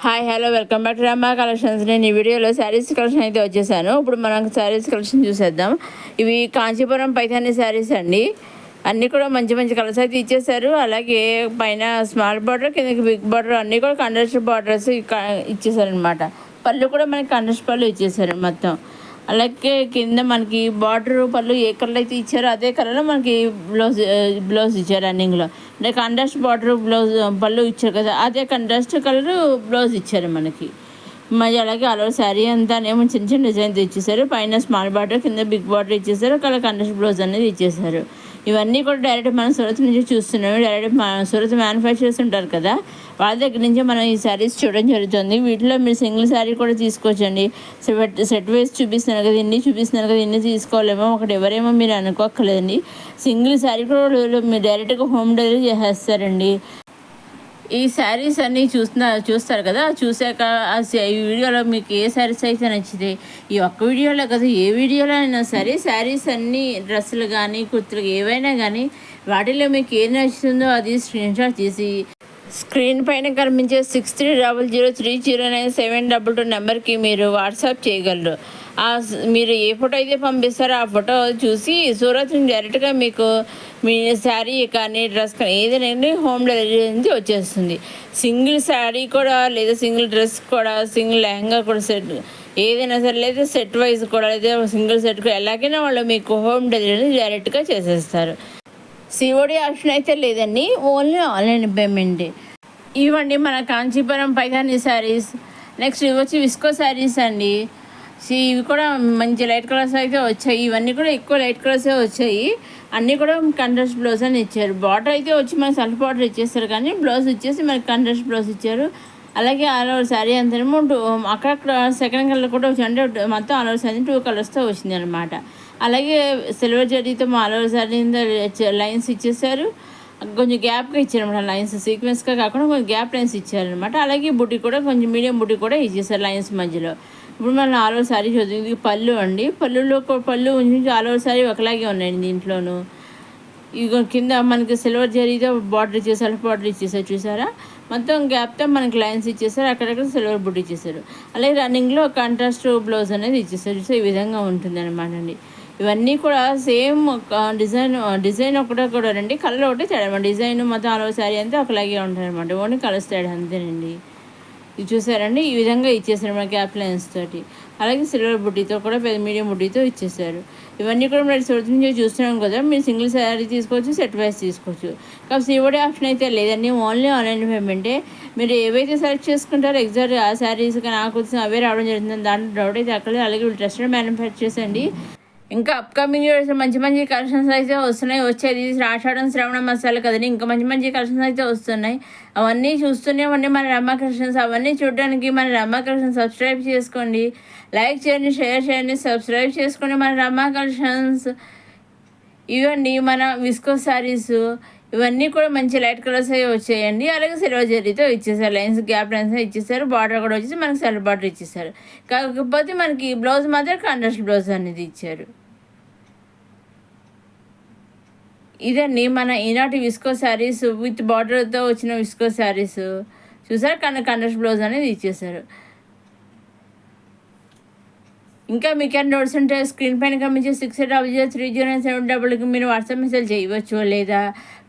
Hi hello welcome back to Rama collections. నేను ఈ వీడియోలో శారీస్ కలెక్షన్ అయితే వచ్చేసాను. ఇప్పుడు మనం శారీస్ కలెక్షన్ చూసేద్దాం. ఇవి కాంచీపురం పైతాని శారీస్ అండి. అన్నీ కూడా మంచి మంచి కలర్స్ అయితే ఇచ్చేసారు. అలాగే పైన స్మాల్ బార్డర్, కిందకి బిగ్ బార్డర్, అన్నీ కూడా కంట్రాస్ట్ బార్డర్స్ ఇచ్చేసారనమాట. పళ్ళు కూడా మనకి కంట్రాస్ట్ పళ్ళు ఇచ్చేసారు మొత్తం. అలాగే కింద మనకి బార్డర్ పళ్ళు ఏ కలర్ అయితే ఇచ్చారో అదే కలర్లో మనకి బ్లౌజ్ ఇచ్చారు రన్నింగ్లో. అంటే కంట్రాస్ట్ బార్డర్ బ్లౌజ్ పళ్ళు ఇచ్చారు కదా, అదే కంట్రాస్ట్ కలర్ బ్లౌజ్ ఇచ్చారు మనకి. మరి అలాగే అలవర్ శారీ అంతానేమో చిన్న చిన్న డిజైన్స్ ఇచ్చేసారు. పైన స్మాల్ బార్డర్, కింద బిగ్ బార్డర్ ఇచ్చేసారు. కలర్ కంట్రాస్ట్ బ్లౌజ్ అనేది ఇచ్చేసారు. ఇవన్నీ కూడా డైరెక్ట్ మనం సూరత్ నుంచి చూస్తున్నాము. డైరెక్ట్ సూరత్ మ్యానుఫ్యాక్చర్స్ ఉంటారు కదా, వాళ్ళ దగ్గర నుంచి మనం ఈ శారీస్ చూడడం జరుగుతుంది. వీటిలో మీరు సింగిల్ శారీ కూడా తీసుకోవచ్చండి. సెట్ వేసి చూపిస్తున్నారు కదా, ఇన్ని చూపిస్తున్నారు కదా, ఇన్ని తీసుకోవాలేమో ఒకటి ఎవరేమో మీరు అనుకోక్కర్లేదండి. సింగిల్ శారీ కూడా మీరు డైరెక్ట్గా హోమ్ డెలివరీ చేసేస్తారండి. ఈ శారీస్ అన్నీ చూస్తారు కదా, చూసాక ఈ వీడియోలో మీకు ఏ శారీస్ అయితే నచ్చితే, ఈ ఒక్క వీడియోలో కదా ఏ వీడియోలో అయినా సరే శారీస్ అన్నీ డ్రెస్సులు కానీ కుర్తులు ఏవైనా కానీ వాటిలో మీకు ఏం నచ్చుతుందో అది స్క్రీన్షాట్ తీసి స్క్రీన్ పైన కనిపించే 630030097222 నెంబర్కి మీరు వాట్సాప్ చేయగలరు. మీరు ఏ ఫోటో అయితే పంపిస్తారో ఆ ఫోటో చూసి సూరత్ నుంచి డైరెక్ట్గా మీకు మీ శారీ కానీ డ్రెస్ కానీ ఏదైనా హోమ్ డెలివరీ అనేది వచ్చేస్తుంది. సింగిల్ శారీ కూడా లేదా సింగిల్ డ్రెస్ కూడా, సింగిల్ లెహంగా కూడా సెట్ ఏదైనా సరే, లేదా సెట్ వైజ్ కూడా, లేదా సింగిల్ సెట్ కూడా ఎలాగైనా వాళ్ళు మీకు హోమ్ డెలివరీ డైరెక్ట్గా చేసేస్తారు. సిఓడి ఆప్షన్ అయితే లేదండి, ఓన్లీ ఆన్లైన్ పేమెంట్. ఇవ్వండి మన కాంచీపురం పైతాని శారీస్. నెక్స్ట్ ఇవి వచ్చి విస్కో శారీస్ అండి. ఇవి కూడా మంచి లైట్ కలర్స్ అయితే వచ్చాయి. ఇవన్నీ కూడా ఎక్కువ లైట్ కలర్సే వచ్చాయి. అన్నీ కూడా కంట్రాస్ట్ బ్లౌజ్ అని ఇచ్చారు. బార్డర్ అయితే వచ్చి మనకి సెల్ఫ్ బార్డర్ ఇచ్చేస్తారు, కానీ బ్లౌజ్ వచ్చేసి మనకి కంట్రాస్ట్ బ్లౌజ్ ఇచ్చారు. అలాగే ఆల్ ఓవర్ శారీ అంతేమో అక్కడక్కడ సెకండ్ కలర్ కూడా వచ్చి, అంటే మొత్తం ఆల్ ఓవర్ శారీ 2 కలర్స్తో వచ్చింది అనమాట. అలాగే సిల్వర్ జరీతో ఆల్ ఓవర్ శారీ లైన్స్ ఇచ్చేసారు. కొంచెం గ్యాప్గా ఇచ్చారనమాట లైన్స్, సీక్వెన్స్గా కాకుండా కొంచెం గ్యాప్ లైన్స్ ఇచ్చారనమాట. అలాగే బుడ్డి కూడా కొంచెం మీడియం బుడ్డి కూడా ఇచ్చేసారు లైన్స్ మధ్యలో. ఇప్పుడు మనం ఆల్ ఓవర్ శారీ చూద్దాం. ఇది పళ్ళు అండి. పళ్ళు నుంచి ఆల్ ఓవర్ శారీ ఒకలాగే ఉన్నాయండి దీంట్లోనూ. ఇక కింద మనకి సిల్వర్ జరీతో బార్డర్ ఇచ్చేసారు, సెల్ఫ్ బార్డర్ ఇచ్చేసారు చూసారా. మొత్తం గ్యాప్తో మనకి లైన్స్ ఇచ్చేసారు, అక్కడక్కడ సిల్వర్ బుడ్డి ఇచ్చేసారు. అలాగే రన్నింగ్లో కాంట్రాస్ట్ బ్లౌజ్ అనేది ఇచ్చేసారు. సో ఈ విధంగా ఉంటుంది అనమాట అండి. ఇవన్నీ కూడా సేమ్ డిజైన్ ఒకటే కూడా రండి, కలర్ ఒకటే తేడా. డిజైన్ మొత్తం ఆల్ ఓవర్ శారీ అంతా ఒకలాగే ఉంటుంది అనమాట, ఓన్లీ కలర్స్ తేడా అంతేనండి. ఇది చూసారండి, ఈ విధంగా ఇచ్చేసారు మన గ్యాప్ లైన్స్ తోటి. అలాగే సిల్వర్ బుడ్డీతో కూడా మీడియం బుడ్డీతో ఇచ్చేసారు. ఇవన్నీ కూడా మీరు సూరత్ నుంచి చూస్తున్నాం కదా, మీరు సింగిల్ శారీ తీసుకోవచ్చు, సెట్ వైజ్ తీసుకోవచ్చు. కాబట్టి సిఓడి ఆప్షన్ అయితే లేదండి, ఓన్లీ ఆన్లైన్ పేమెంటే. మీరు ఏవైతే సెలెక్ట్ చేసుకుంటారో ఎగ్జాక్ట్ ఆ శారీస్ కానీ నాకు వచ్చిన అవే రావడం జరుగుతుంది, దాంట్లో డౌట్ అయితే అక్కడే. అలాగే ట్రస్టెడ్ మ్యానుఫ్యాక్చర్స్ అండి. ఇంకా అప్కమింగ్ ఇయర్స్ మంచి మంచి కలెక్షన్స్ అయితే వస్తున్నాయి. వచ్చేది ఆషాఢం శ్రావణ మాసాలు కదండి, ఇంకా మంచి మంచి కలెక్షన్స్ అయితే వస్తున్నాయి. అవన్నీ చూస్తూనే ఉండి మన రమా కలెక్షన్స్. అవన్నీ చూడడానికి మన రమా కలెక్షన్స్ సబ్స్క్రైబ్ చేసుకోండి, లైక్ చేయండి, షేర్ చేయండి, సబ్స్క్రైబ్ చేసుకోండి మన రమా కలెక్షన్స్. ఇవన్నీ మన విస్కో శారీస్. ఇవన్నీ కూడా మంచి లైట్ కలర్స్ అవి వచ్చాయండి. అలాగే సిల్వర్ జరీతో ఇచ్చేసారు, లైన్స్ గ్యాప్ లైన్స్ ఇచ్చేసారు. బార్డర్ కూడా వచ్చేసి మనకి సెల్ఫ్ బార్డర్ ఇచ్చేసారు. కాకపోతే మనకి బ్లౌజ్ మాత్రం కాంట్రాస్ట్ బ్లౌజ్ అనేది ఇచ్చారు. ఇదండి మన ఈనాటి విస్కో శారీస్ విత్ బార్డర్తో వచ్చిన విస్కో శారీస్. చూసారు, కాంట్రాస్ట్ బ్లౌజ్ అనేది ఇచ్చేసారు. ఇంకా మీకు ఏమైనా డౌట్స్ ఉంటే స్క్రీన్ పైన కమించే 6800300972 మీరు వాట్సాప్ మెసేజ్ చేయవచ్చు, లేదా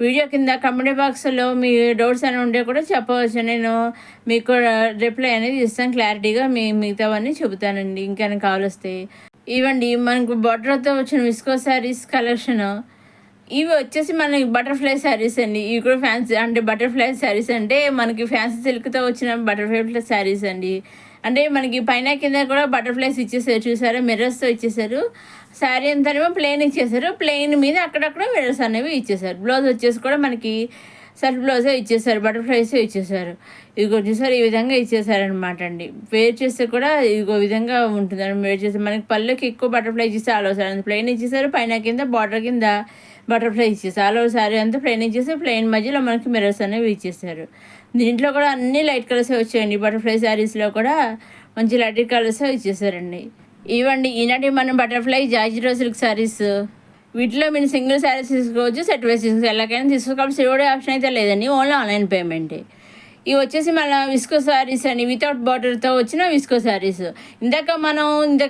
వీడియో కింద కమెంట్ బాక్స్లో మీ డౌట్స్ అని ఉంటే కూడా చెప్పవచ్చు. నేను మీకు రిప్లై అనేది ఇస్తాను, క్లారిటీగా మిగతావన్నీ చెబుతానండి ఇంకేమైనా కావాలొస్తే. ఇవ్వండి మనకు బార్డర్తో వచ్చిన విస్కో శారీస్ కలెక్షన్. ఇవి వచ్చేసి మనకి బటర్ఫ్లై శారీస్ అండి. ఇవి కూడా ఫ్యాన్సీ, అంటే బటర్ఫ్లై శారీస్ అంటే మనకి ఫ్యాన్సీ సిల్క్తో వచ్చిన బటర్ఫ్లై శారీస్ అండి. అంటే మనకి పైన కింద కూడా బటర్ఫ్లైస్ ఇచ్చేసారు చూసారా, మిర్రర్స్తో ఇచ్చేసారు. శారీ అంతానేమో ప్లెయిన్ ఇచ్చేసారు, ప్లెయిన్ మీద అక్కడక్కడ మిర్రర్స్ అనేవి ఇచ్చేసారు. బ్లౌజ్ వచ్చేసి కూడా మనకి సెల్ఫ్ బ్లౌజే ఇచ్చేసారు, బటర్ఫ్లైస్ ఇచ్చేసారు. ఇదిగో చూసారు, ఈ విధంగా ఇచ్చేసారనమాట అండి. వేర్ చేస్తే కూడా ఇదిగో విధంగా ఉంటుందని వేర్ చేస్తే మనకి పళ్ళకి ఎక్కువ బటర్ఫ్లై ఇచ్చేసి ఆల్ ఓవర్ శారీ ప్లెయిన్ ఇచ్చేసారు. పైన కింద బార్డర్ కింద బటర్ఫ్లై ఇచ్చేసారు. ఆల్ ఓవర్ శారీ అంతా ప్లెయిన్ ఇచ్చేసి ప్లెయిన్ మధ్యలో మనకి మిర్రర్స్ అనేవి ఇచ్చేసారు. దీంట్లో కూడా అన్ని లైట్ కలర్సే వచ్చాయండి. బటర్ఫ్లై శారీస్లో కూడా మంచి లైట్ కలర్సే ఇచ్చేసారండి. ఇవ్వండి ఈనాటి మనం బటర్ఫ్లై జార్జెట్ సిల్క్ శారీస్. వీటిలో మీరు సింగిల్ శారీస్ తీసుకోవచ్చు, సెట్ వైస్ తీసుకోవచ్చు, ఎలాగైనా తీసుకోవచ్చు. కాబట్టి సిఓడి ఆప్షన్ అయితే లేదండి, ఓన్లీ ఆన్లైన్ పేమెంటే. ఇవి వచ్చేసి మన విస్కో శారీస్ అండి, వితౌట్ బార్డర్తో వచ్చిన విస్కో శారీస్. ఇంత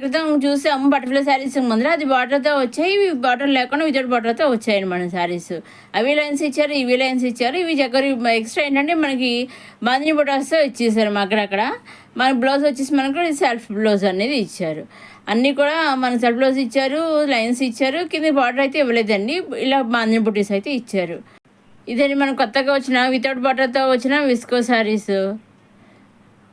క్రితం చూసాము బటర్ఫ్లై శారీస్ ముందర, అది బార్డర్తో వచ్చాయి, ఇవి బార్డర్ లేకుండా వితౌట్ బార్డర్తో వచ్చాయండి మన శారీస్. అవి లైన్స్ ఇచ్చారు, ఇవి లైన్స్ ఇచ్చారు. ఇవి జగ్గరి ఎక్స్ట్రా ఏంటంటే మనకి బాందిని బొటాస్తో ఇచ్చేసారు అక్కడక్కడ. మన బ్లౌజ్ వచ్చేసి మనకు సెల్ఫ్ బ్లౌజ్ అనేది ఇచ్చారు. అన్నీ కూడా మన సెల్ఫ్ బ్లౌజ్ ఇచ్చారు, లైన్స్ ఇచ్చారు. కింద బార్డర్ అయితే ఇవ్వలేదండి, ఇలా బాందిని బుటీస్ అయితే ఇచ్చారు. ఇదండి మనం కొత్తగా వచ్చిన వితౌట్ బార్డర్తో వచ్చిన విస్కో శారీస్.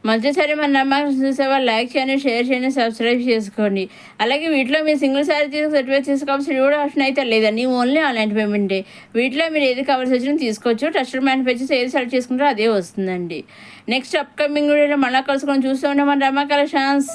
మంచి సరే మన నమ్మకం చూసేవాళ్ళు లైక్ చేయండి, షేర్ చేయండి, సబ్స్క్రైబ్ చేసుకోండి. అలాగే వీటిలో మీరు సింగిల్ శారీ సర్టిఫికేట్ తీసుకోవాల్సిన కూడా ఆప్షన్ అయితే లేదండి, ఓన్లీ ఆన్లైన్ పేమెంటే. వీటిలో మీరు ఏది కావాల్సి వచ్చినా తీసుకోవచ్చు. ట్రస్టెడ్ మ్యానుఫ్యాక్చర్స్ ఏది సెలెక్ట్ చేసుకుంటారో అదే వస్తుందండి. నెక్స్ట్ అప్కమింగ్ వీడియోలో మళ్ళీ కలుసుకొని చూస్తూ ఉంటాం మన రమా కలెక్షన్స్.